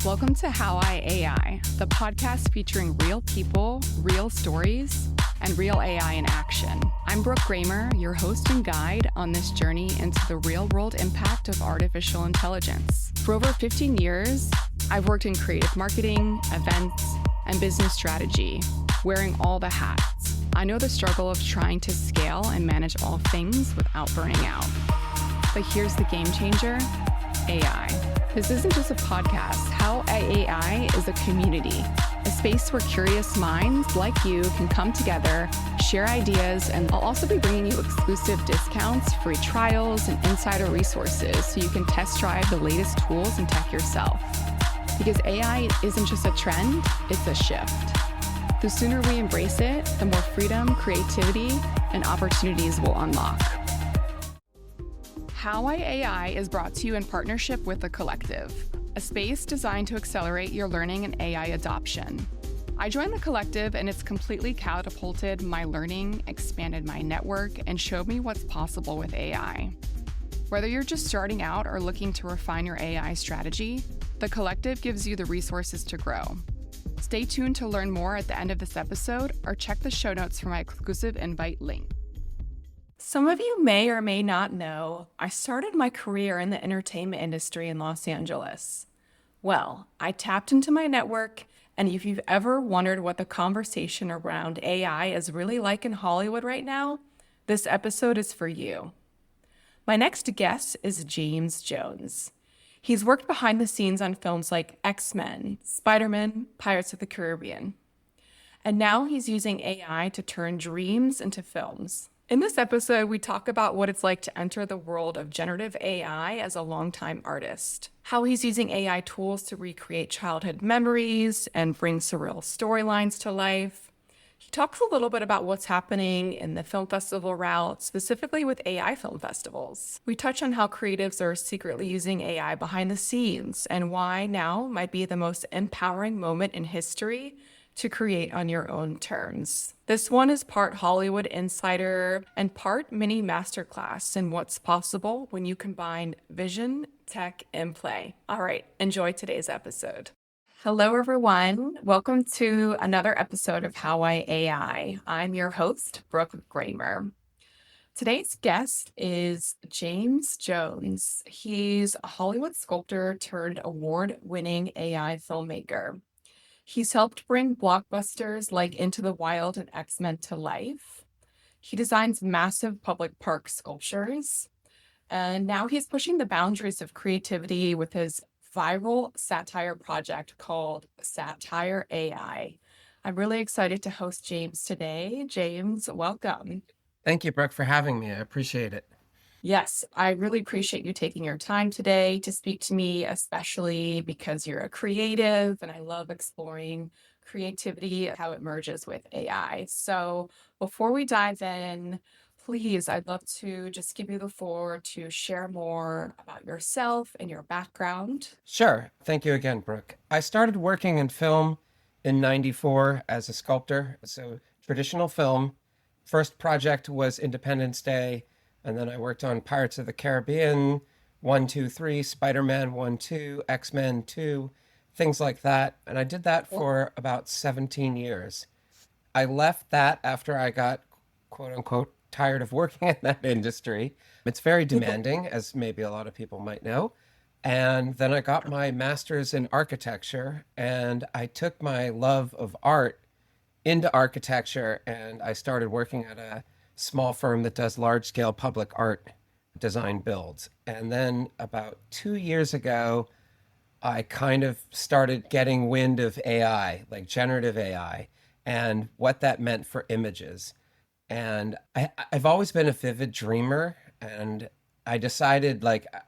Welcome to How I AI, the podcast featuring real people, real stories, and real AI in action. I'm Brooke Gramer, your host and guide on this journey into the real-world impact of artificial intelligence. For over 15 years, I've worked in creative marketing, events, and business strategy, wearing all the hats. I know the struggle of trying to scale and manage all things without burning out. But here's the game changer, AI. This isn't just a podcast. How AI is a community, a space where curious minds like you can come together, share ideas, and I'll also be bringing you exclusive discounts, free trials, and insider resources so you can test drive the latest tools and tech yourself. Because AI isn't just a trend, it's a shift. The sooner we embrace it, the more freedom, creativity, and opportunities we'll unlock. How I AI is brought to you in partnership with The Collective, a space designed to accelerate your learning and AI adoption. I joined The Collective and it's completely catapulted my learning, expanded my network, and showed me what's possible with AI. Whether you're just starting out or looking to refine your AI strategy, The Collective gives you the resources to grow. Stay tuned to learn more at the end of this episode or check the show notes for my exclusive invite link. Some of you may or may not know, I started my career in the entertainment industry in Los Angeles. Well, I tapped into my network, and if you've ever wondered what the conversation around AI is really like in Hollywood right now, this episode is for you. My next guest is James Jones. He's worked behind the scenes on films like X-Men, Spider-Man, Pirates of the Caribbean. And now he's using AI to turn dreams into films. In this episode, we talk about what it's like to enter the world of generative AI as a longtime artist, how he's using AI tools to recreate childhood memories and bring surreal storylines to life. He talks a little bit about what's happening in the film festival route, specifically with AI film festivals. We touch on how creatives are secretly using AI behind the scenes and why now might be the most empowering moment in history to create on your own terms. This one is part Hollywood insider and part mini masterclass in what's possible when you combine vision, tech, and play. All right, enjoy today's episode. Hello, everyone. Welcome to another episode of How I AI. I'm your host, Brooke Gramer. Today's guest is James Jones. He's a Hollywood sculptor turned award-winning AI filmmaker. He's helped bring blockbusters like Into the Wild and X-Men to life. He designs massive public park sculptures. And now he's pushing the boundaries of creativity with his viral satire project called Satire AI. I'm really excited to host James today. James, welcome. Thank you, Brooke, for having me. I appreciate it. Yes, I really appreciate you taking your time today to speak to me, especially because you're a creative and I love exploring creativity, how it merges with AI. So before we dive in, please, I'd love to just give you the floor to share more about yourself and your background. Sure. Thank you again, Brooke. I started working in film in '94 as a sculptor. So traditional film. First project was Independence Day. And then I worked on Pirates of the Caribbean, 1, 2, 3, Spider-Man 1, 2, X-Men 2, things like that. And I did that for about 17 years. I left that after I got, quote unquote, tired of working in that industry. It's very demanding, as maybe a lot of people might know. And then I got my master's in architecture, and I took my love of art into architecture, and I started working at a small firm that does large-scale public art design builds. And then about 2 years ago, I kind of started getting wind of AI, like generative AI, and what that meant for images. And I've always been a vivid dreamer, and I decided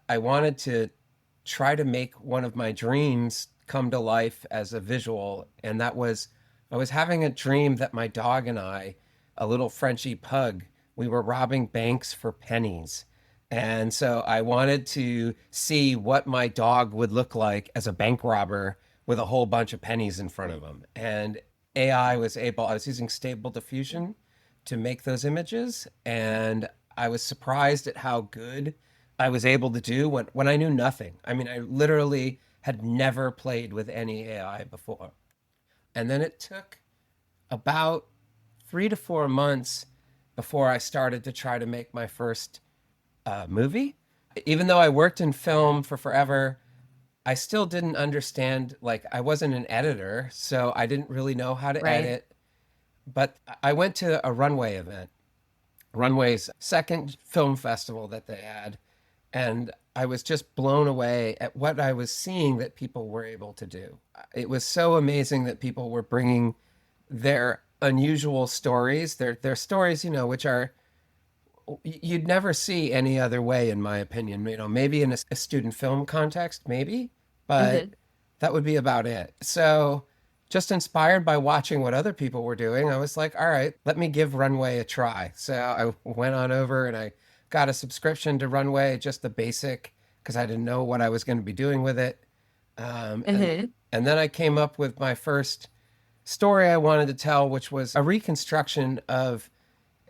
I wanted to try to make one of my dreams come to life as a visual. And that was, I was having a dream that my dog and I, a little Frenchie pug, we were robbing banks for pennies. And so I wanted to see what my dog would look like as a bank robber with a whole bunch of pennies in front of him. And I was using Stable Diffusion to make those images. And I was surprised at how good I was able to do when I knew nothing. I mean, I literally had never played with any AI before. And then it took about 3 to 4 months before I started to try to make my first movie. Even though I worked in film for forever, I still didn't understand, like, I wasn't an editor, so I didn't really know how to Right. edit. But I went to a Runway event, Runway's second film festival that they had, and I was just blown away at what I was seeing that people were able to do. It was so amazing that people were bringing their unusual stories, their stories, which are you'd never see any other way, in my opinion. Maybe in a student film context, maybe, but Hmm. that would be about it. So, just inspired by watching what other people were doing, I was like, all right, let me give Runway a try. So, I went on over and I got a subscription to Runway, just the basic, because I didn't know what I was going to be doing with it. Um, and, Hmm. and then I came up with my first story I wanted to tell, which was a reconstruction of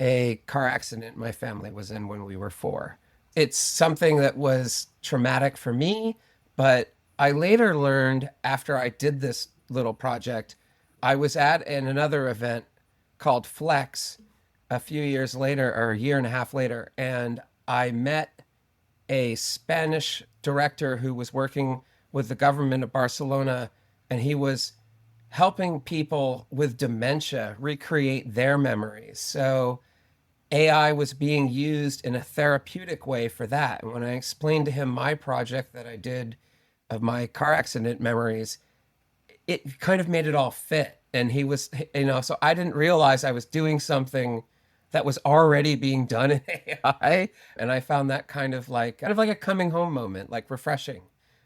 a car accident my family was in when we were 4. It's something that was traumatic for me, but I later learned after I did this little project, I was at another event called Flex a few years later, or a year and a half later, and I met a Spanish director who was working with the government of Barcelona, and he was helping people with dementia recreate their memories. So AI was being used in a therapeutic way for that. And when I explained to him my project that I did of my car accident memories, it kind of made it all fit. And he was, so I didn't realize I was doing something that was already being done in AI. And I found that kind of like a coming home moment, like refreshing.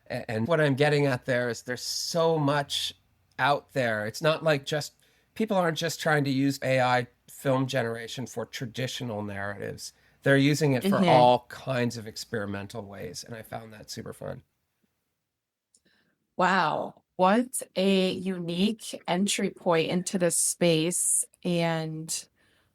And what I'm getting at there is there's so much out there. It's not like just people aren't just trying to use AI film generation for traditional narratives. They're using it for Hmm. all kinds of experimental ways. And I found that super fun. Wow, what a unique entry point into this space. And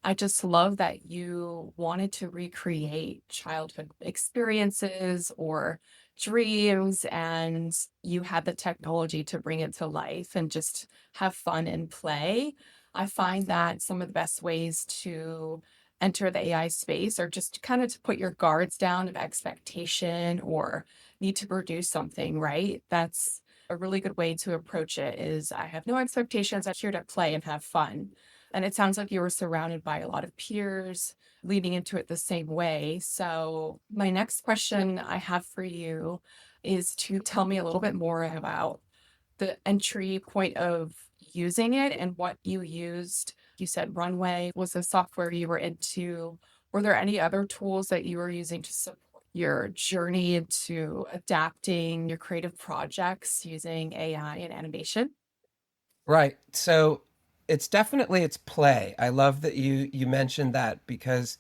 I just love that you wanted to recreate childhood experiences or dreams, and you had the technology to bring it to life and just have fun and play. I find that some of the best ways to enter the AI space are just kind of to put your guards down of expectation or need to produce something, right? That's a really good way to approach it is I have no expectations. I'm here to play and have fun. And it sounds like you were surrounded by a lot of peers leading into it the same way. So, my next question I have for you is to tell me a little bit more about the entry point of using it and what you used. You said Runway was the software you were into. Were there any other tools that you were using to support your journey into adapting your creative projects using AI and animation? Right. So it's play. I love that you mentioned that because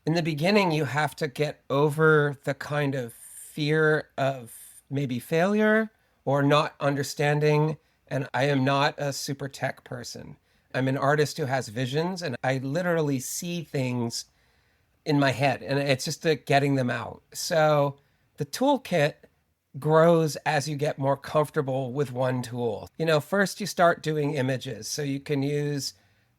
in the beginning you have to get over the kind of fear of maybe failure or not understanding. And I am not a super tech person. I'm an artist who has visions and I literally see things in my head and it's just getting them out. So the toolkit grows as you get more comfortable with one tool. First you start doing images. So you can use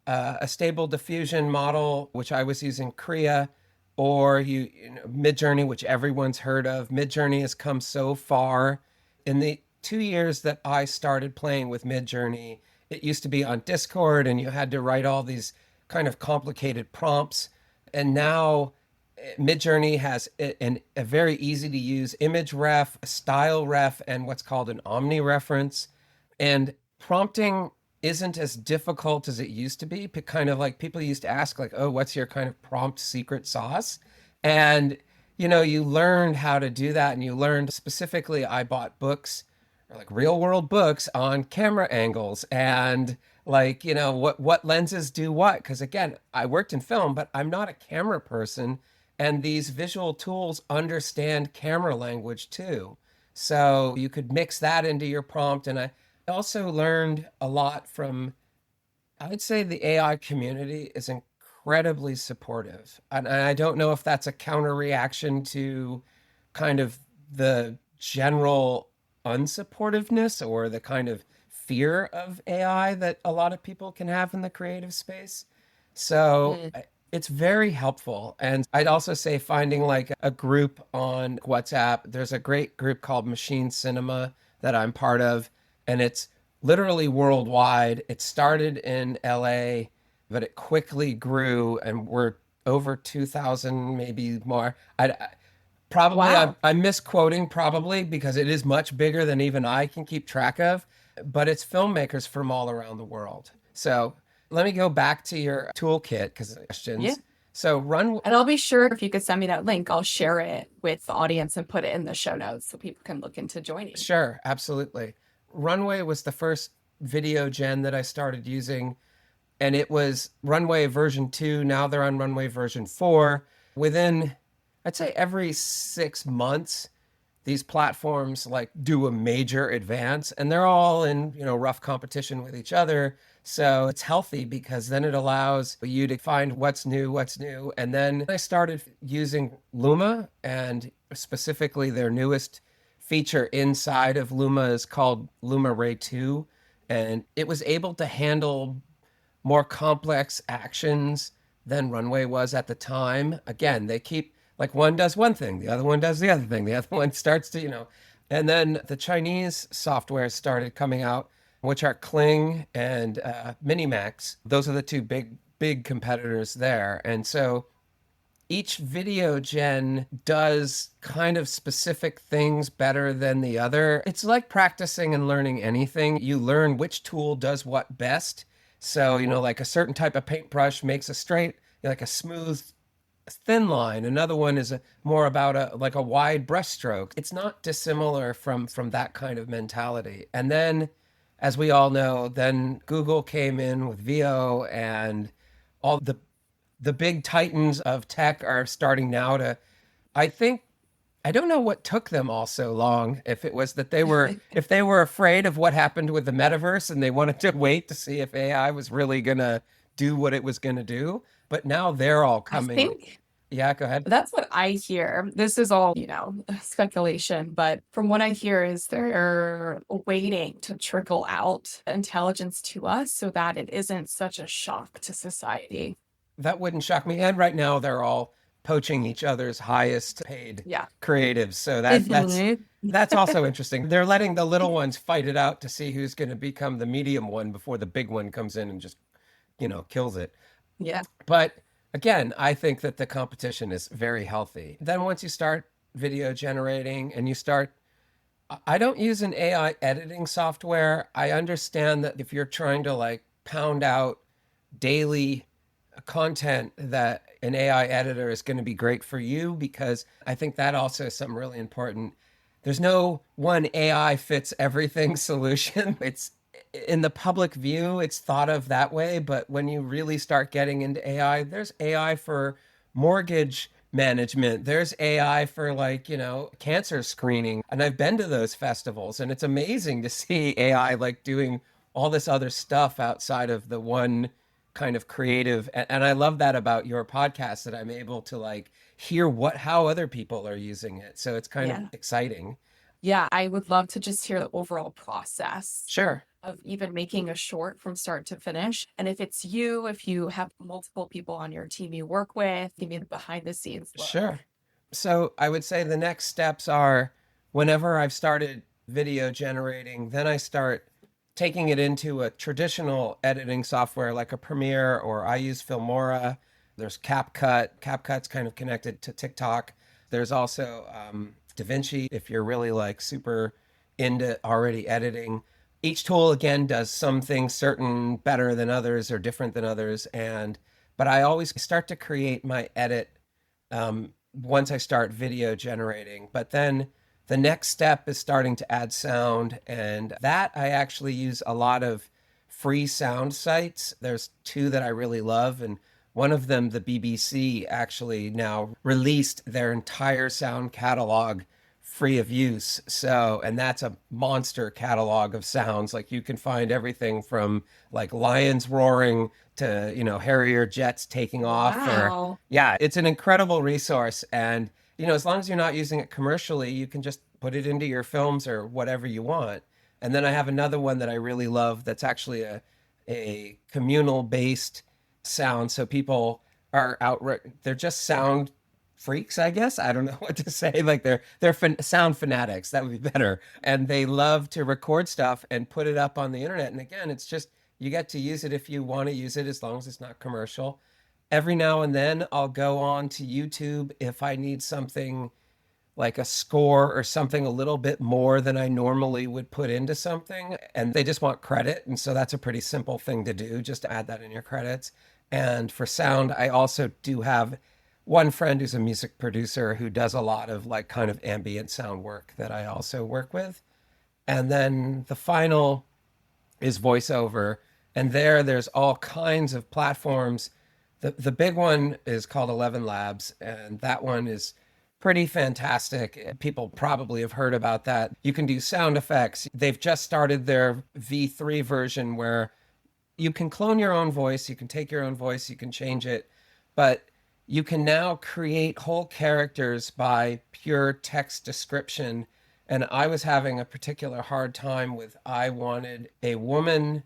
a Stable Diffusion model, which I was using Kriya, or Midjourney, which everyone's heard of. Midjourney has come so far. In the 2 years that I started playing with Midjourney, it used to be on Discord and you had to write all these kind of complicated prompts. And now Midjourney has a very easy to use image ref, a style ref, and what's called an omni reference. And prompting isn't as difficult as it used to be. Kind of like people used to ask, like, oh, what's your kind of prompt secret sauce? And, you learned how to do that. And you learned specifically, I bought books or like real world books on camera angles and like, what lenses do what. Because again, I worked in film, but I'm not a camera person. And these visual tools understand camera language too. So you could mix that into your prompt. And I also learned a lot from, I'd say the AI community is incredibly supportive. And I don't know if that's a counter reaction to kind of the general unsupportiveness or the kind of fear of AI that a lot of people can have in the creative space. So Mm. it's very helpful. And I'd also say finding like a group on WhatsApp. There's a great group called Machine Cinema that I'm part of, and it's literally worldwide. It started in LA, but it quickly grew, and we're over 2,000, maybe more. Probably Wow. I'm misquoting probably because it is much bigger than even I can keep track of, but it's filmmakers from all around the world. So let me go back to your toolkit because Yeah. questions. So run, And I'll be sure if you could send me that link, I'll share it with the audience and put it in the show notes so people can look into joining. sure, absolutely. Runway was the first video gen that I started using, and it was Runway version 2. Now they're on Runway version 4. Within, I'd say every 6 months, these platforms like do a major advance, and they're all in, rough competition with each other. So it's healthy because then it allows you to find what's new. And then I started using Luma, and specifically their newest feature inside of Luma is called Luma Ray 2. And it was able to handle more complex actions than Runway was at the time. Again, they keep like one does one thing, the other one does the other thing, the other one starts to. And then the Chinese software started coming out, which are Kling and Minimax. Those are the two big competitors there. And so each video gen does kind of specific things better than the other. It's like practicing and learning anything. You learn which tool does what best. So, like a certain type of paintbrush makes a straight, like a smooth, thin line. Another one is more about a wide brush stroke. It's not dissimilar from that kind of mentality. And then, as we all know, then Google came in with VO, and all the big titans of tech are starting now to, I think, I don't know what took them all so long. If it was that if they were afraid of what happened with the metaverse and they wanted to wait to see if AI was really going to do what it was going to do. But now they're all I coming. think Yeah, go ahead. that's what I hear. This is all, speculation, but from what I hear is they're waiting to trickle out intelligence to us so that it isn't such a shock to society. That wouldn't shock me. And right now they're all poaching each other's highest paid Yeah. creatives. So Mhm. that's also interesting. They're letting the little ones fight it out to see who's going to become the medium one before the big one comes in and just, kills it. Yeah. But again, I think that the competition is very healthy. Then once you start video generating and I don't use an AI editing software. I understand that if you're trying to like pound out daily content, that an AI editor is going to be great for you, because I think that also is something really important. There's no one AI fits everything solution. It's in the public view, it's thought of that way, but when you really start getting into AI, there's AI for mortgage management. There's AI for like, cancer screening. And I've been to those festivals, and it's amazing to see AI like doing all this other stuff outside of the one kind of creative. And I love that about your podcast, that I'm able to like hear how other people are using it. So it's kind of Yeah. exciting. Yeah. I would love to just hear the overall process Sure. of even making a short from start to finish. And if you have multiple people on your team you work with, give me the behind the scenes look. Sure. So I would say the next steps are, whenever I've started video generating, then I start taking it into a traditional editing software like a Premiere, or I use Filmora. There's CapCut. CapCut's kind of connected to TikTok. There's also DaVinci if you're really like super into already editing. Each tool again does some things certain better than others or different than others, but I always start to create my edit once I start video generating. But then the next step is starting to add sound, and that I actually use a lot of free sound sites. There's two that I really love, and one of them, the BBC, actually now released their entire sound catalog free of use. So, and that's a monster catalog of sounds. Like you can find everything from like lions roaring to, Harrier jets taking off. Wow. Yeah, it's an incredible resource. And, as long as you're not using it commercially, you can just put it into your films or whatever you want. And then I have another one that I really love that's actually a communal based sound. So people are outright, they're just sound freaks, I guess. I don't know what to say. Like sound fanatics. That would be better. And they love to record stuff and put it up on the internet. And again, it's just you get to use it if you want to use it, as long as it's not commercial. Every now and then I'll go on to YouTube if I need something like a score or something a little bit more than I normally would put into something, and they just want credit. And so that's a pretty simple thing to do, just to add that in your credits. And for sound, I also do have one friend who's a music producer who does a lot of like kind of ambient sound work that I also work with. And then the final is voiceover. And there's all kinds of platforms. The big one is called 11 Labs, and that one is pretty fantastic. People probably have heard about that. You can do sound effects. They've just started their V3 version where you can clone your own voice, you can take your own voice, you can change it, but you can now create whole characters by pure text description. And I was having a particular hard time with, I wanted a woman,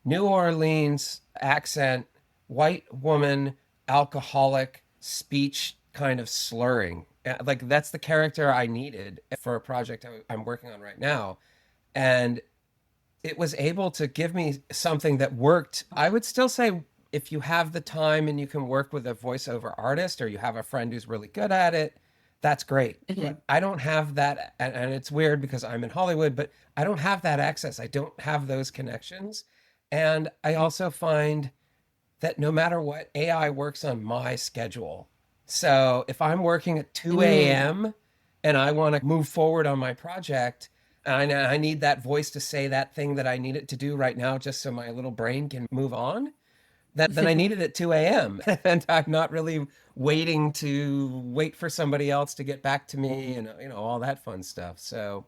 New Orleans accent, white woman, alcoholic, speech kind of slurring. Like that's the character I needed for a project I'm working on right now. And it was able to give me something that worked. I would still say if you have the time and you can work with a voiceover artist or you have a friend who's really good at it, that's great. But I don't have that. And it's weird because I'm in Hollywood, but I don't have that access. I don't have those connections. And I also find that no matter what, AI works on my schedule. So if I'm working at 2 a.m. and I want to move forward on my project, and I need that voice to say that thing that I need it to do right now just so my little brain can move on, then I need it at 2 a.m. And I'm not really wait for somebody else to get back to me and, all that fun stuff. So,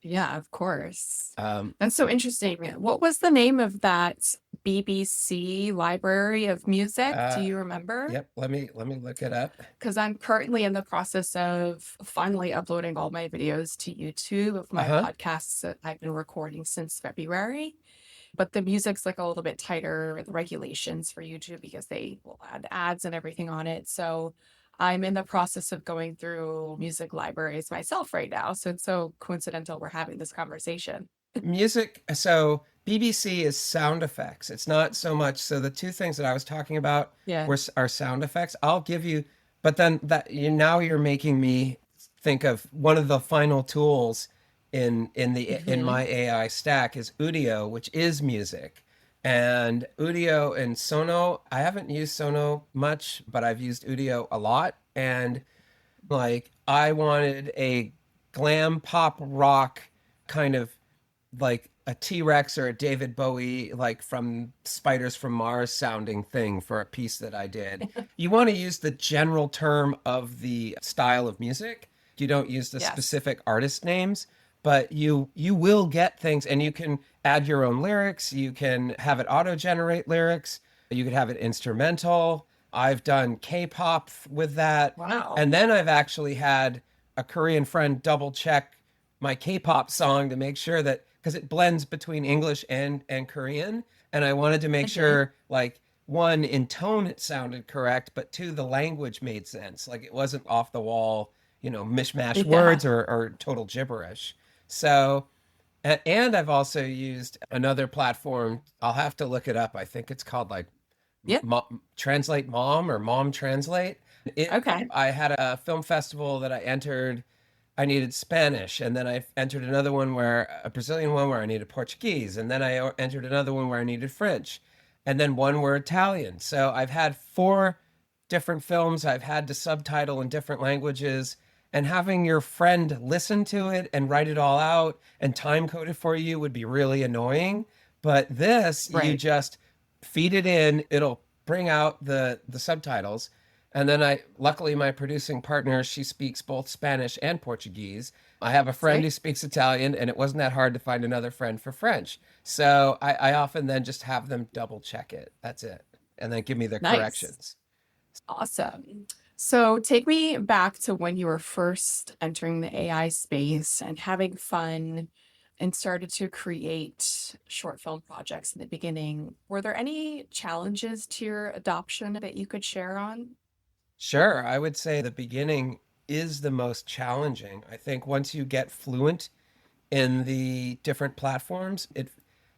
Yeah, of course. That's so interesting. What was the name of that BBC library of music? Do you remember? Yep. Let me look it up. Because I'm currently in the process of finally uploading all my videos to YouTube of my podcasts that I've been recording since February. But the music's like a little bit tighter with regulations for YouTube because they will add ads and everything on it. So I'm in the process of going through music libraries myself right now. So it's so coincidental we're having this conversation. Music. So BBC is sound effects. It's not so much. So the two things that I was talking about are sound effects. I'll give you, but then now you're making me think of one of the final tools in my AI stack is Udio, which is music. And Udio and Sono, I haven't used Sono much, but I've used Udio a lot. And like I wanted a glam pop rock kind of like a T-Rex or a David Bowie, like from Spiders from Mars sounding thing for a piece that I did. You want to use the general term of the style of music. You don't use the specific artist names, but you will get things, and you can add your own lyrics. You can have it auto-generate lyrics. You could have it instrumental. I've done K-pop with that. Wow. And then I've actually had a Korean friend double check my K-pop song to make sure that, because it blends between English and Korean. And I wanted to make sure, like, one, in tone it sounded correct, but two, the language made sense. Like it wasn't off the wall, mishmash words or total gibberish. So, and I've also used another platform. I'll have to look it up. I think it's called like Translate Mom or Mom Translate. I had a film festival that I entered. I needed Spanish, and then I entered another one a Brazilian one where I needed Portuguese, and then I entered another one where I needed French, and then one were Italian. So I've had 4 different films I've had to subtitle in different languages, and having your friend listen to it and write it all out and time code it for you would be really annoying. But this, you just feed it in, it'll bring out the subtitles. And then luckily my producing partner, she speaks both Spanish and Portuguese. I have a friend who speaks Italian, and it wasn't that hard to find another friend for French. So I often then just have them double check it. That's it. And then give me the corrections. Awesome. So take me back to when you were first entering the AI space and having fun and started to create short film projects in the beginning. Were there any challenges to your adoption that you could share on? Sure, I would say the beginning is the most challenging. I think once you get fluent in the different platforms,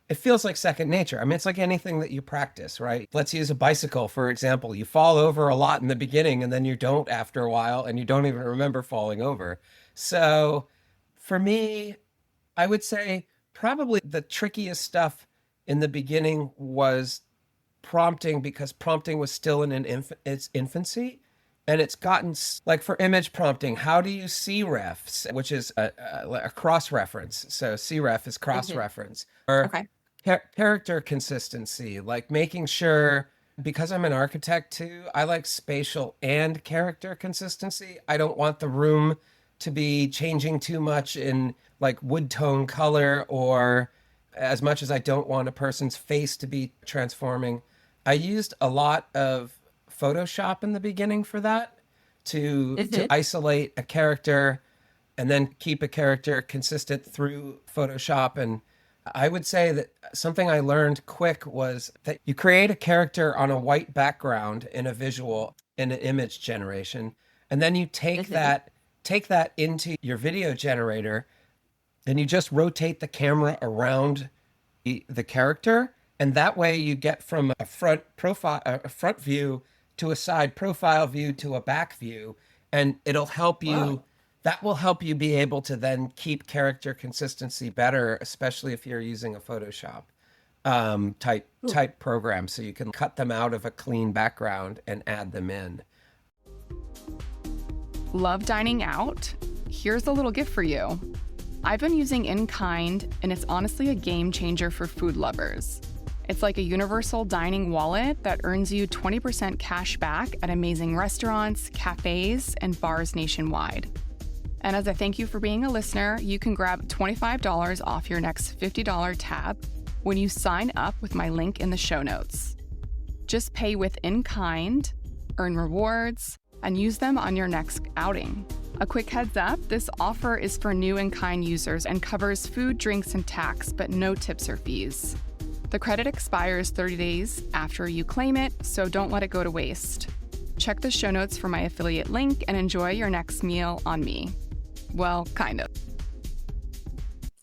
it feels like second nature. I mean, it's like anything that you practice, right? Let's use a bicycle, for example. You fall over a lot in the beginning and then you don't after a while and you don't even remember falling over. So for me, I would say probably the trickiest stuff in the beginning was prompting, because prompting was still in its infancy. And it's gotten like for image prompting, how do you see refs, which is a cross reference. So cref is cross Mhm. reference, or Okay. character consistency, like making sure, because I'm an architect too, I like spatial and character consistency. I don't want the room to be changing too much in like wood tone color, or as much as I don't want a person's face to be transforming. I used a lot of Photoshop in the beginning for that, to Mhm. isolate a character and then keep a character consistent through Photoshop. And I would say that something I learned quick was that you create a character on a white background in a visual, in an image generation, and then you Mhm. take that into your video generator, and you just rotate the camera around the character, and that way you get from a front view to a side profile view to a back view, and Wow. that will help you be able to then keep character consistency better, especially if you're using a Photoshop Ooh. type program, so you can cut them out of a clean background and add them in. Love dining out? Here's a little gift for you. I've been using In Kind, and it's honestly a game changer for food lovers. It's like a universal dining wallet that earns you 20% cash back at amazing restaurants, cafes, and bars nationwide. And as a thank you for being a listener, you can grab $25 off your next $50 tab when you sign up with my link in the show notes. Just pay with In Kind, earn rewards, and use them on your next outing. A quick heads up, this offer is for new In Kind users and covers food, drinks, and tax, but no tips or fees. The credit expires 30 days after you claim it, so don't let it go to waste. Check the show notes for my affiliate link and enjoy your next meal on me. Well, kind of.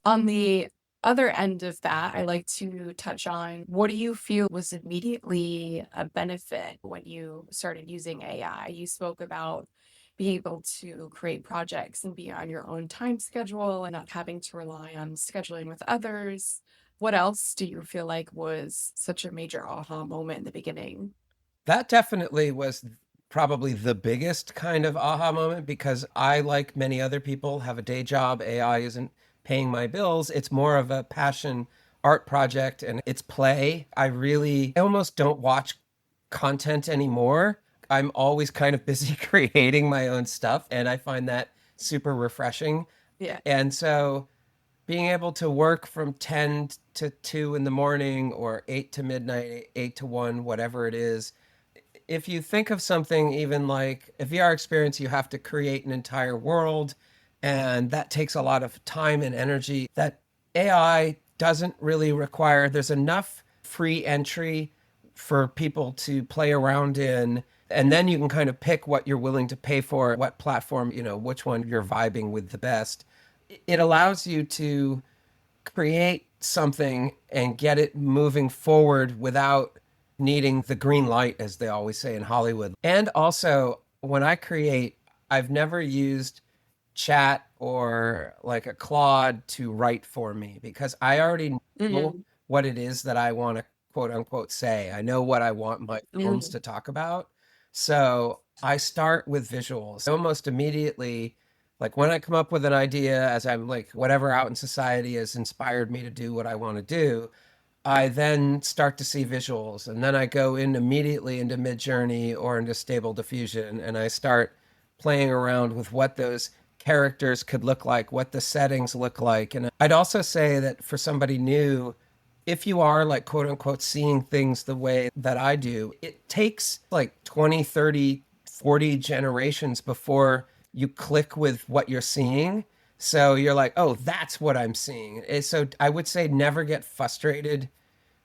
On the other end of that, I like to touch on what do you feel was immediately a benefit when you started using AI? You spoke about being able to create projects and be on your own time schedule and not having to rely on scheduling with others. What else do you feel like was such a major aha moment in the beginning? That definitely was probably the biggest kind of aha moment, because I, like many other people, have a day job. AI isn't paying my bills. It's more of a passion art project, and it's play. I almost don't watch content anymore. I'm always kind of busy creating my own stuff, and I find that super refreshing. Yeah. And so being able to work from 10 to 2 in the morning, or 8 to midnight, 8 to 1, whatever it is, if you think of something even like a VR experience, you have to create an entire world, and that takes a lot of time and energy that AI doesn't really require. There's enough free entry for people to play around in, and then you can kind of pick what you're willing to pay for, what platform, which one you're vibing with the best. It allows you to create something and get it moving forward without needing the green light, as they always say in Hollywood. And also, when I create, I've never used chat or like a Claude to write for me, because I already know Mhm. what it is that I want to quote unquote say. I know what I want my films Mhm. to talk about. So I start with visuals almost immediately. Like when I come up with an idea, as I'm like, whatever out in society has inspired me to do what I want to do, I then start to see visuals, and then I go in immediately into Midjourney or into Stable Diffusion, and I start playing around with what those characters could look like, what the settings look like. And I'd also say that for somebody new, if you are like quote unquote seeing things the way that I do, it takes like 20, 30, 40 generations before you click with what you're seeing. So you're like, oh, that's what I'm seeing. So I would say never get frustrated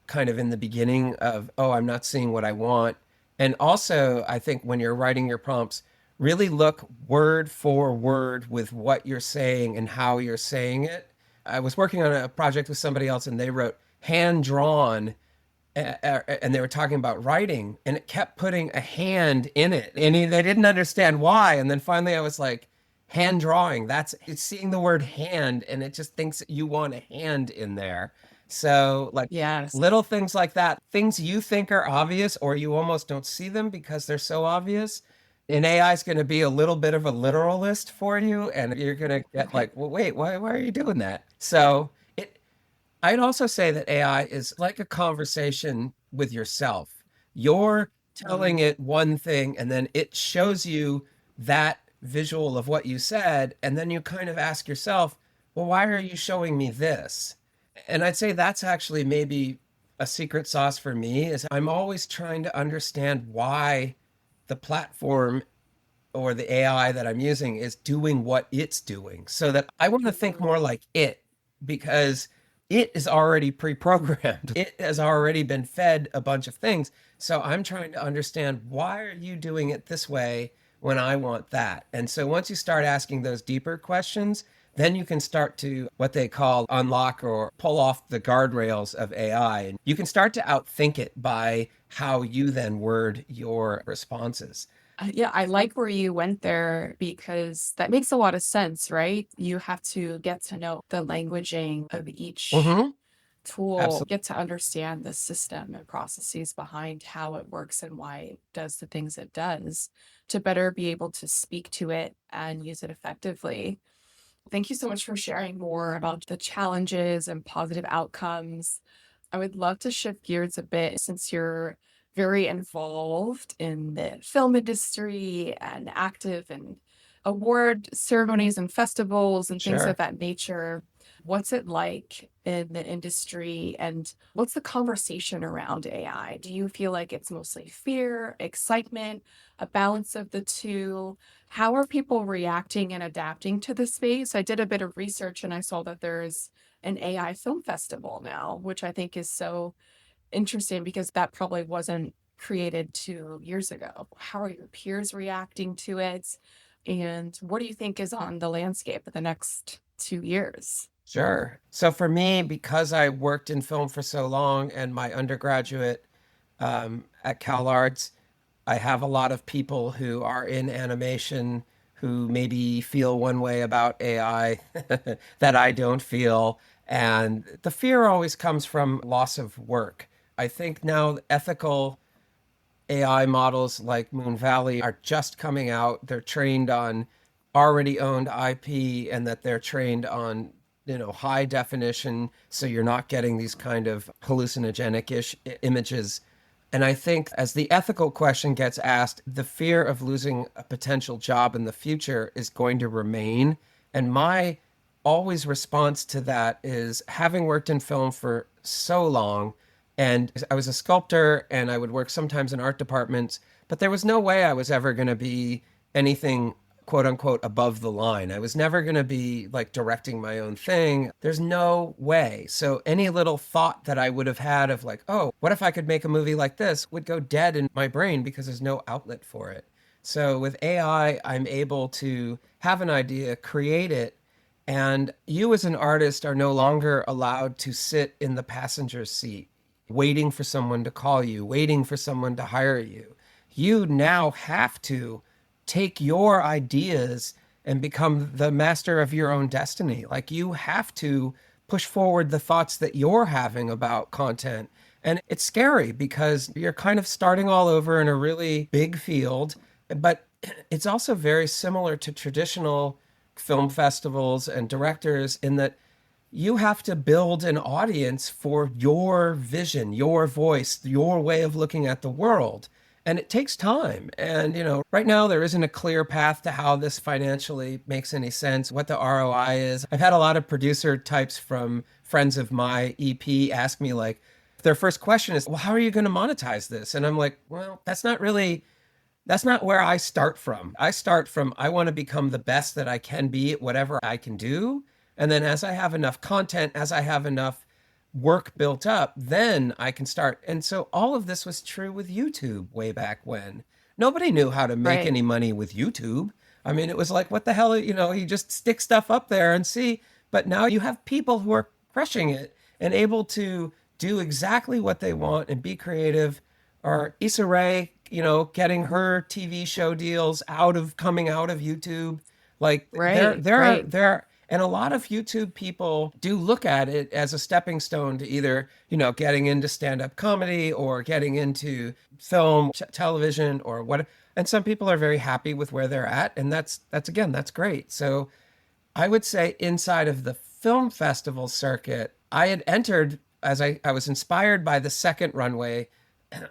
kind of in the beginning of, oh, I'm not seeing what I want. And also, I think when you're writing your prompts, really look word for word with what you're saying and how you're saying it. I was working on a project with somebody else and they wrote hand drawn, and they were talking about writing and it kept putting a hand in it and they didn't understand why. And then finally I was like, hand drawing, it's seeing the word hand and it just thinks that you want a hand in there. So like Yes. little things like that, things you think are obvious or you almost don't see them because they're so obvious. And AI is going to be a little bit of a literalist for you, and you're going to get like, well, wait, why are you doing that? So I'd also say that AI is like a conversation with yourself. You're telling it one thing, and then it shows you that visual of what you said, and then you kind of ask yourself, well, why are you showing me this? And I'd say that's actually maybe a secret sauce for me is I'm always trying to understand why the platform or the AI that I'm using is doing what it's doing so that I want to think more like it because it is already pre-programmed. It has already been fed a bunch of things. So I'm trying to understand why are you doing it this way when I want that? And so once you start asking those deeper questions, then you can start to what they call unlock or pull off the guardrails of AI. And you can start to outthink it by how you then word your responses. Yeah, I like where you went there because that makes a lot of sense, right? You have to get to know the languaging of each Mm-hmm. tool, Absolutely. get to understand the system and processes behind how it works and why it does the things it does to better be able to speak to it and use it effectively. Thank you so much for sharing more about the challenges and positive outcomes. I would love to shift gears a bit since you're very involved in the film industry and active in award ceremonies and festivals and things of Sure. that nature. What's it like in the industry and what's the conversation around AI? Do you feel like it's mostly fear, excitement, a balance of the two? How are people reacting and adapting to the space? I did a bit of research and I saw that there's an AI film festival now, which I think is so interesting because that probably wasn't created 2 years ago. How are your peers reacting to it? And what do you think is on the landscape of the next 2 years? Sure. So for me, because I worked in film for so long and my undergraduate at CalArts, I have a lot of people who are in animation who maybe feel one way about AI that I don't feel. And the fear always comes from loss of work. I think now ethical AI models like Moon Valley are just coming out. They're trained on already owned IP and that they're trained on, high definition. So you're not getting these kind of hallucinogenic-ish images. And I think as the ethical question gets asked, the fear of losing a potential job in the future is going to remain. And my always response to that is having worked in film for so long, and I was a sculptor and I would work sometimes in art departments, but there was no way I was ever going to be anything quote unquote above the line. I was never going to be like directing my own thing. There's no way. So any little thought that I would have had of like, oh, what if I could make a movie like this would go dead in my brain because there's no outlet for it. So with AI, I'm able to have an idea, create it, and you as an artist are no longer allowed to sit in the passenger seat, waiting for someone to call you, waiting for someone to hire you. You now have to take your ideas and become the master of your own destiny. Like you have to push forward the thoughts that you're having about content. And it's scary because you're kind of starting all over in a really big field, but it's also very similar to traditional film festivals and directors in that you have to build an audience for your vision, your voice, your way of looking at the world. And it takes time. And, right now there isn't a clear path to how this financially makes any sense, what the ROI is. I've had a lot of producer types from friends of my EP ask me, like, their first question is, well, how are you going to monetize this? And I'm like, well, that's not really That's not where I start from. I start from I want to become the best that I can be at whatever I can do. And then as I have enough content, as I have enough work built up, then I can start. And so all of this was true with YouTube way back when. Nobody knew how to make Right. any money with YouTube. I mean, it was like, what the hell, you just stick stuff up there and see. But now you have people who are crushing it and able to do exactly what they want and be creative. Or Issa Rae, getting her TV show deals coming out of YouTube. Like Right. Right. and a lot of YouTube people do look at it as a stepping stone to either, getting into stand-up comedy or getting into film, television, or what. And some people are very happy with where they're at, and that's again, that's great. So I would say inside of the film festival circuit, I had entered as I was inspired by the second Runway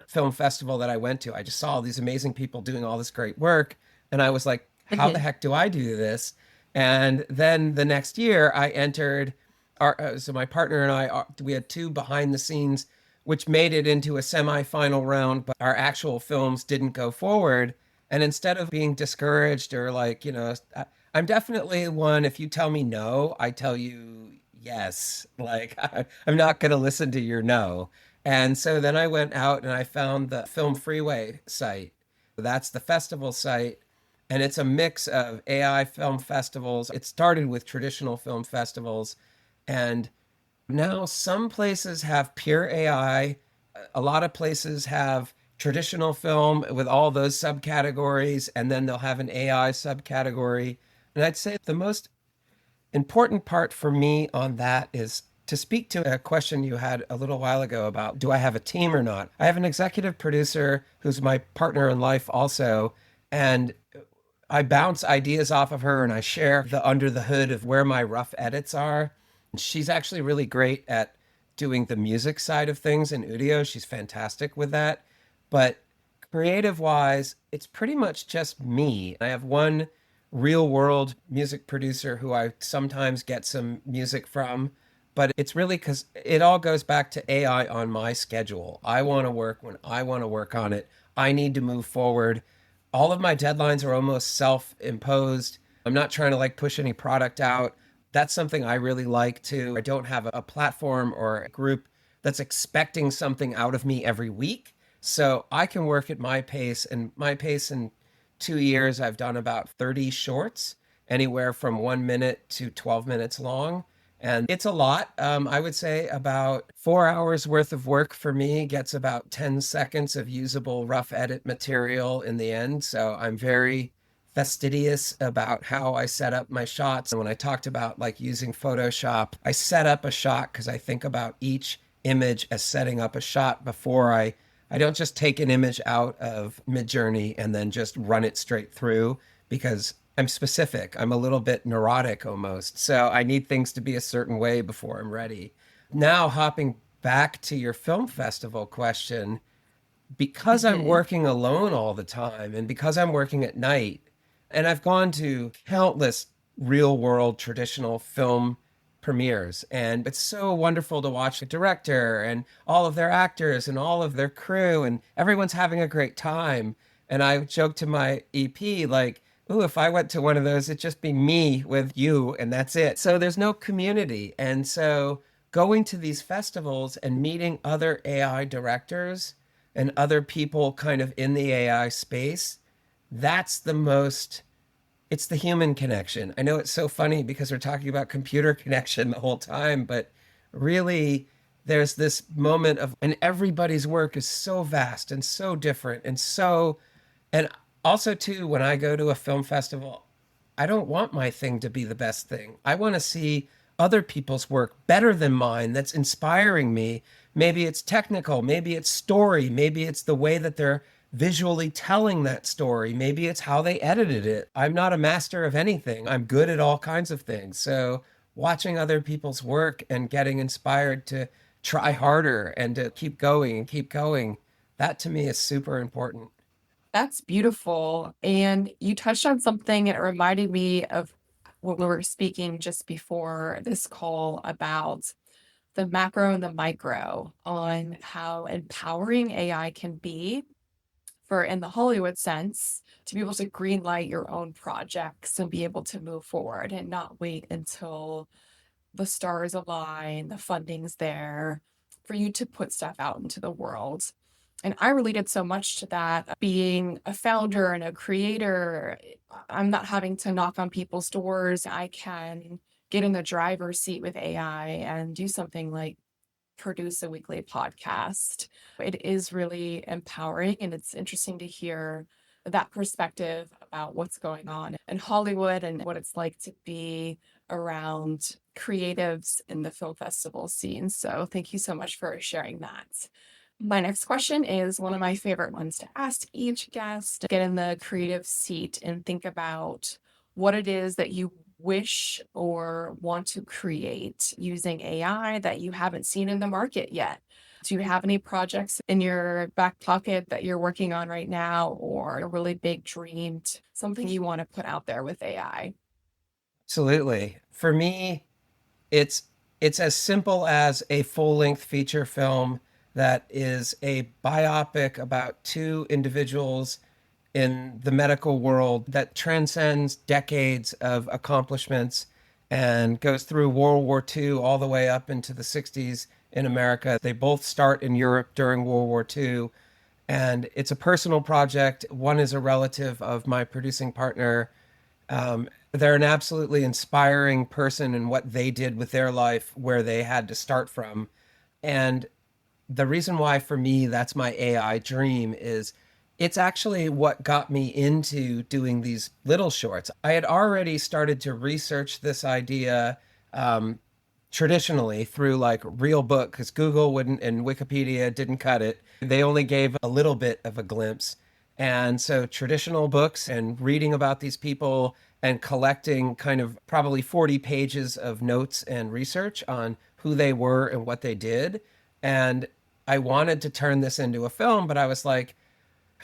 film festival that I went to. I just saw all these amazing people doing all this great work. And I was like, how the Mhm. heck do I do this? And then the next year I entered so my partner and we had two behind the scenes, which made it into a semifinal round, but our actual films didn't go forward. And instead of being discouraged or like, I'm definitely one, if you tell me no, I tell you yes. Like, I'm not going to listen to your no. And so then I went out and I found the Film Freeway site. That's the festival site. And it's a mix of AI film festivals. It started with traditional film festivals. And now some places have pure AI. A lot of places have traditional film with all those subcategories. And then they'll have an AI subcategory. And I'd say the most important part for me on that is to speak to a question you had a little while ago about do I have a team or not? I have an executive producer who's my partner in life also, and I bounce ideas off of her and I share the under the hood of where my rough edits are. She's actually really great at doing the music side of things in Udio. She's fantastic with that. But creative wise, it's pretty much just me. I have one real world music producer who I sometimes get some music from, but it's really because it all goes back to AI on my schedule. I want to work when I want to work on it. I need to move forward. All of my deadlines are almost self imposed. I'm not trying to like push any product out. That's something I really like too. I don't have a platform or a group that's expecting something out of me every week. So I can work at my pace, and my pace in 2 years, I've done about 30 shorts, anywhere from 1 minute to 12 minutes long. And it's a lot. I would say about 4 hours worth of work for me gets about 10 seconds of usable rough edit material in the end. So I'm very fastidious about how I set up my shots. And when I talked about like using Photoshop, I set up a shot because I think about each image as setting up a shot before I don't just take an image out of Midjourney and then just run it straight through because I'm specific. I'm a little bit neurotic almost. So I need things to be a certain way before I'm ready. Now, hopping back to your film festival question, because I'm Mhm. working alone all the time and because I'm working at night, and I've gone to countless real world traditional film premieres, and it's so wonderful to watch the director and all of their actors and all of their crew, and everyone's having a great time. And I joke to my EP, like, ooh, if I went to one of those, it'd just be me with you, and that's it. So there's no community. And so going to these festivals and meeting other AI directors and other people kind of in the AI space, that's the most, it's the human connection. I know it's so funny because we're talking about computer connection the whole time, but really there's this moment of, and everybody's work is so vast and so different and so, and also too, when I go to a film festival, I don't want my thing to be the best thing. I want to see other people's work better than mine that's inspiring me. Maybe it's technical, maybe it's story, maybe it's the way that they're visually telling that story, maybe it's how they edited it. I'm not a master of anything. I'm good at all kinds of things. So watching other people's work and getting inspired to try harder and to keep going, that to me is super important. That's beautiful. And you touched on something, it reminded me of when we were speaking just before this call about the macro and the micro on how empowering AI can be for in the Hollywood sense to be able to green light your own projects and be able to move forward and not wait until the stars align, the funding's there for you to put stuff out into the world. And I related so much to that. Being a founder and a creator, I'm not having to knock on people's doors. I can get in the driver's seat with AI and do something like produce a weekly podcast. It is really empowering, and it's interesting to hear that perspective about what's going on in Hollywood and what it's like to be around creatives in the film festival scene. So thank you so much for sharing that. My next question is one of my favorite ones to ask each guest. Get in the creative seat and think about what it is that you wish or want to create using AI that you haven't seen in the market yet. Do you have any projects in your back pocket that you're working on right now, or a really big dream, something you want to put out there with AI? Absolutely. For me, it's it's as simple as a full-length feature film that is a biopic about two individuals in the medical world that transcends decades of accomplishments and goes through World War II all the way up into the 60s in America. They both start in Europe during World War II, and it's a personal project. One is a relative of my producing partner. They're an absolutely inspiring person in what they did with their life, where they had to start from. And the reason why for me that's my AI dream is it's actually what got me into doing these little shorts. I had already started to research this idea traditionally through like real book, because Google wouldn't and Wikipedia didn't cut it. They only gave a little bit of a glimpse. And so traditional books and reading about these people and collecting kind of probably 40 pages of notes and research on who they were and what they did. And I wanted to turn this into a film, but I was like,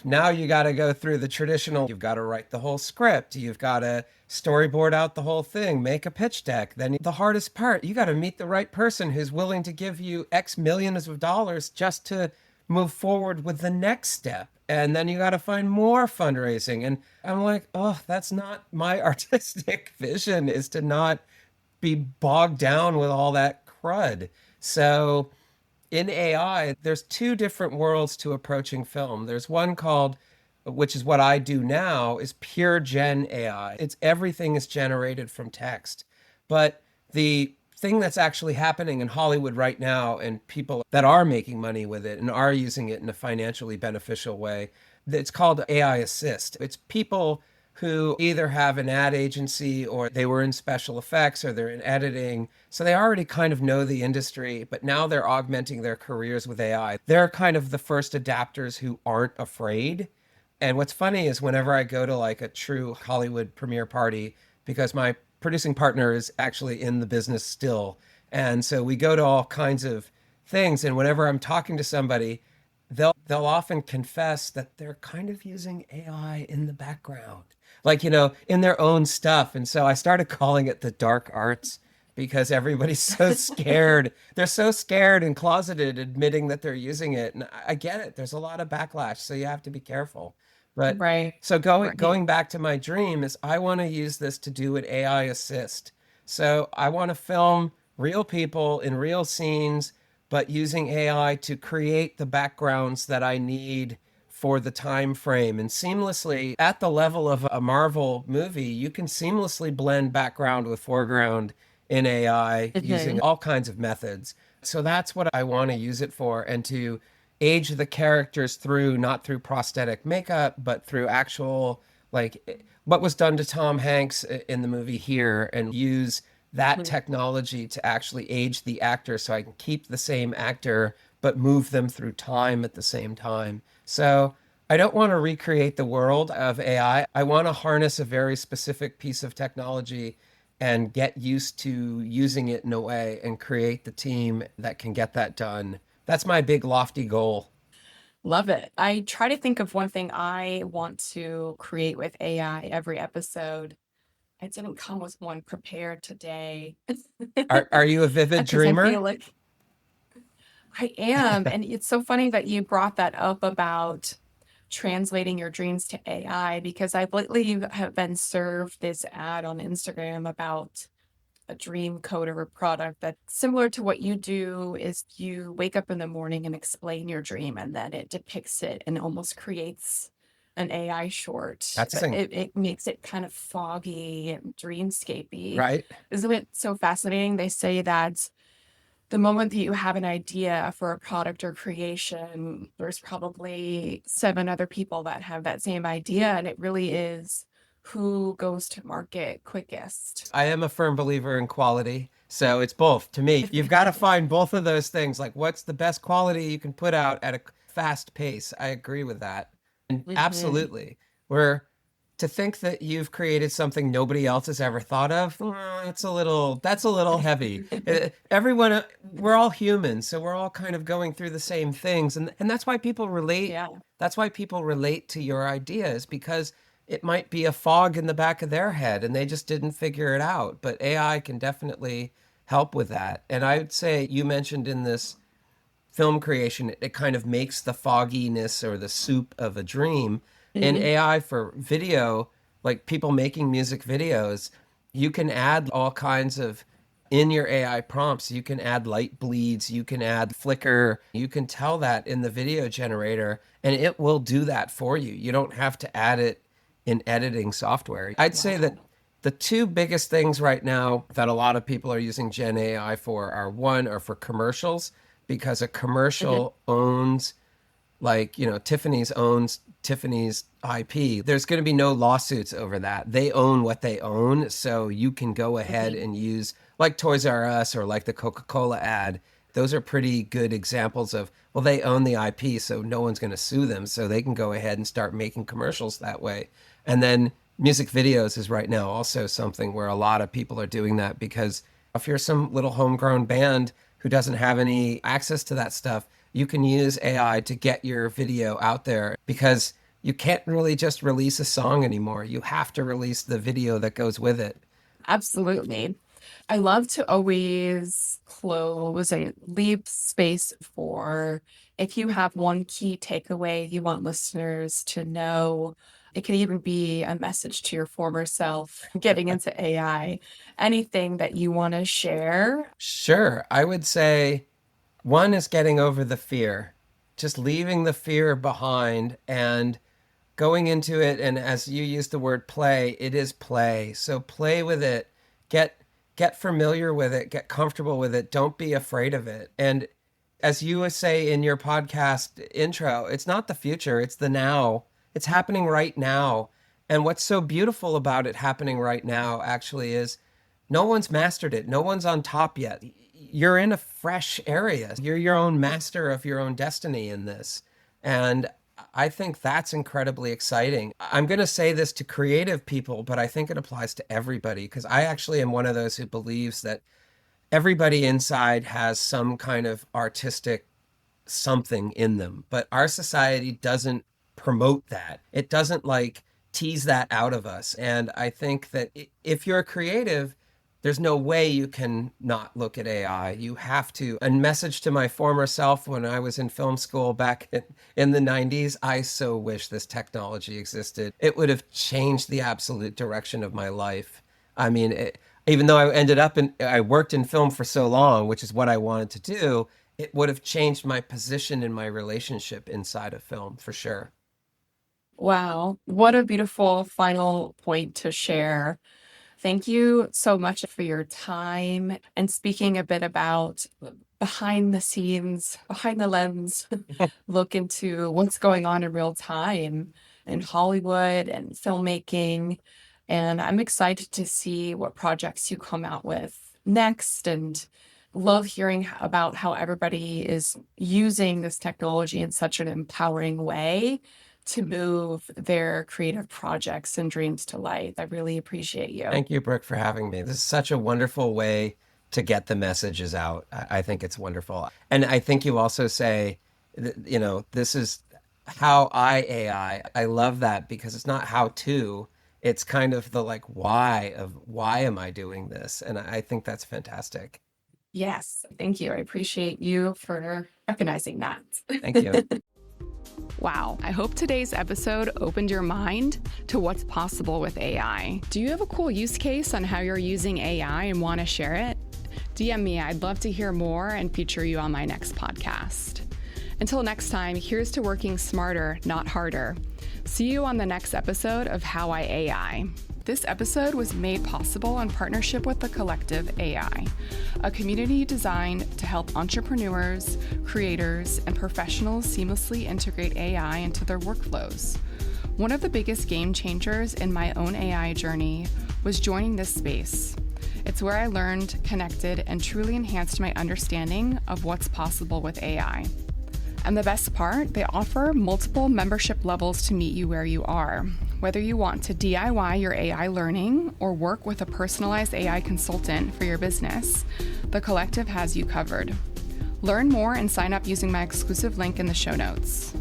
now you got to go through the traditional, you've got to write the whole script, you've got to storyboard out the whole thing, make a pitch deck. Then the hardest part, you got to meet the right person who's willing to give you X millions of dollars just to move forward with the next step. And then you got to find more fundraising. And I'm like, oh, that's not my artistic vision, is to not be bogged down with all that crud. So in AI, there's two different worlds to approaching film. There's one called, which is what I do now, is pure gen AI. It's everything is generated from text. But the thing that's actually happening in Hollywood right now, and people that are making money with it and are using it in a financially beneficial way, it's called AI assist. It's people who either have an ad agency or they were in special effects or they're in editing. So they already kind of know the industry, but now they're augmenting their careers with AI. They're kind of the first adapters who aren't afraid. And what's funny is whenever I go to like a true Hollywood premiere party, because my producing partner is actually in the business still. And so we go to all kinds of things. And whenever I'm talking to somebody, they'll often confess that they're kind of using AI in the background, like, in their own stuff. And so I started calling it the dark arts because everybody's so scared. They're so scared and closeted admitting that they're using it. And I get it. There's a lot of backlash, so you have to be careful. But Right. so Right. going back to my dream is I want to use this to do an AI assist. So I want to film real people in real scenes, but using AI to create the backgrounds that I need for the time frame, and seamlessly at the level of a Marvel movie, you can seamlessly blend background with foreground in AI Mhm. using all kinds of methods. So that's what I want to use it for, and to age the characters through, not through prosthetic makeup, but through actual, like what was done to Tom Hanks in the movie here, and use that technology to actually age the actor so I can keep the same actor but move them through time at the same time. So I don't want to recreate the world of AI. I want to harness a very specific piece of technology and get used to using it in a way and create the team that can get that done. That's my big lofty goal. Love it. I try to think of one thing I want to create with AI every episode. I didn't come with one prepared today Are you a vivid because I dreamer? feel like I am. And it's so funny that you brought that up about translating your dreams to AI, because I lately have been served this ad on Instagram about a dream coder product that's similar to what you do. Is you wake up in the morning and explain your dream, and then it depicts it and almost creates an AI short, That's but it makes it kind of foggy and dreamscapey. right. Isn't it so fascinating? They say that the moment that you have an idea for a product or creation, there's probably 7 other people that have that same idea, and it really is who goes to market quickest. I am a firm believer in quality. So it's both to me. You've got to find both of those things. Like, what's the best quality you can put out at a fast pace? I agree with that. And Mhm. absolutely. We're to think that you've created something nobody else has ever thought of, that's a little heavy. Everyone, we're all humans, so we're all kind of going through the same things. And that's why people relate. Yeah, That's why people relate to your ideas, because it might be a fog in the back of their head and they just didn't figure it out. But AI can definitely help with that. And I would say you mentioned in this film creation, it kind of makes the fogginess or the soup of a dream. In Mhm. AI for video, like people making music videos, you can add all kinds of in your AI prompts. You can add light bleeds, you can add flicker, you can tell that in the video generator, and it will do that for you. You don't have to add it in editing software. I'd say that Wow. the two biggest things right now that a lot of people are using Gen AI for are one, are for commercials, because a Mhm. commercial owns, like, Tiffany's owns Tiffany's IP. There's going to be no lawsuits over that. They own what they own. So you can go ahead Mhm. and use, like Toys R Us or like the Coca-Cola ad. Those are pretty good examples of, well, they own the IP, so no one's going to sue them. So they can go ahead and start making commercials that way. And then music videos is right now also something where a lot of people are doing that, because if you're some little homegrown band who doesn't have any access to that stuff, you can use AI to get your video out there, because you can't really just release a song anymore. You have to release the video that goes with it. Absolutely. I love to always close and leave space for, if you have one key takeaway you want listeners to know. It can even be a message to your former self getting into AI. Anything that you want to share? Sure, I would say one is getting over the fear, just leaving the fear behind and going into it. And as you use the word play, it is play. So play with it. Get familiar with it, get comfortable with it. Don't be afraid of it. And as you would say in your podcast intro, it's not the future, it's the now. It's happening right now. And what's so beautiful about it happening right now actually is no one's mastered it. No one's on top yet. You're in a fresh area. You're your own master of your own destiny in this. And I think that's incredibly exciting. I'm going to say this to creative people, but I think it applies to everybody, because I actually am one of those who believes that everybody inside has some kind of artistic something in them, but our society doesn't promote that. It doesn't like tease that out of us. And I think that if you're a creative, there's no way you can not look at AI. You have to. A message to my former self when I was in film school back in the 90s, I so wish this technology existed. It would have changed the absolute direction of my life. I mean, even though I worked in film for so long, which is what I wanted to do, it would have changed my position in my relationship inside of film for sure. Wow, what a beautiful final point to share. Thank you so much for your time and speaking a bit about behind the scenes, behind the lens, look into what's going on in real time in Hollywood and filmmaking. And I'm excited to see what projects you come out with next, and love hearing about how everybody is using this technology in such an empowering way to move their creative projects and dreams to life. I really appreciate you. Thank you, Brooke, for having me. This is such a wonderful way to get the messages out. I think it's wonderful. And I think you also say, this is how I AI. I love that, because it's not how to, it's kind of the like why of why am I doing this? And I think that's fantastic. Yes, thank you. I appreciate you for recognizing Thank you. that. Wow, I hope today's episode opened your mind to what's possible with AI. Do you have a cool use case on how you're using AI and want to share it? DM me, I'd love to hear more and feature you on my next podcast. Until next time, here's to working smarter, not harder. See you on the next episode of How I AI. This episode was made possible in partnership with the Collective AI, a community designed to help entrepreneurs, creators, and professionals seamlessly integrate AI into their workflows. One of the biggest game changers in my own AI journey was joining this space. It's where I learned, connected, and truly enhanced my understanding of what's possible with AI. And the best part, they offer multiple membership levels to meet you where you are. Whether you want to DIY your AI learning or work with a personalized AI consultant for your business, the Collective has you covered. Learn more and sign up using my exclusive link in the show notes.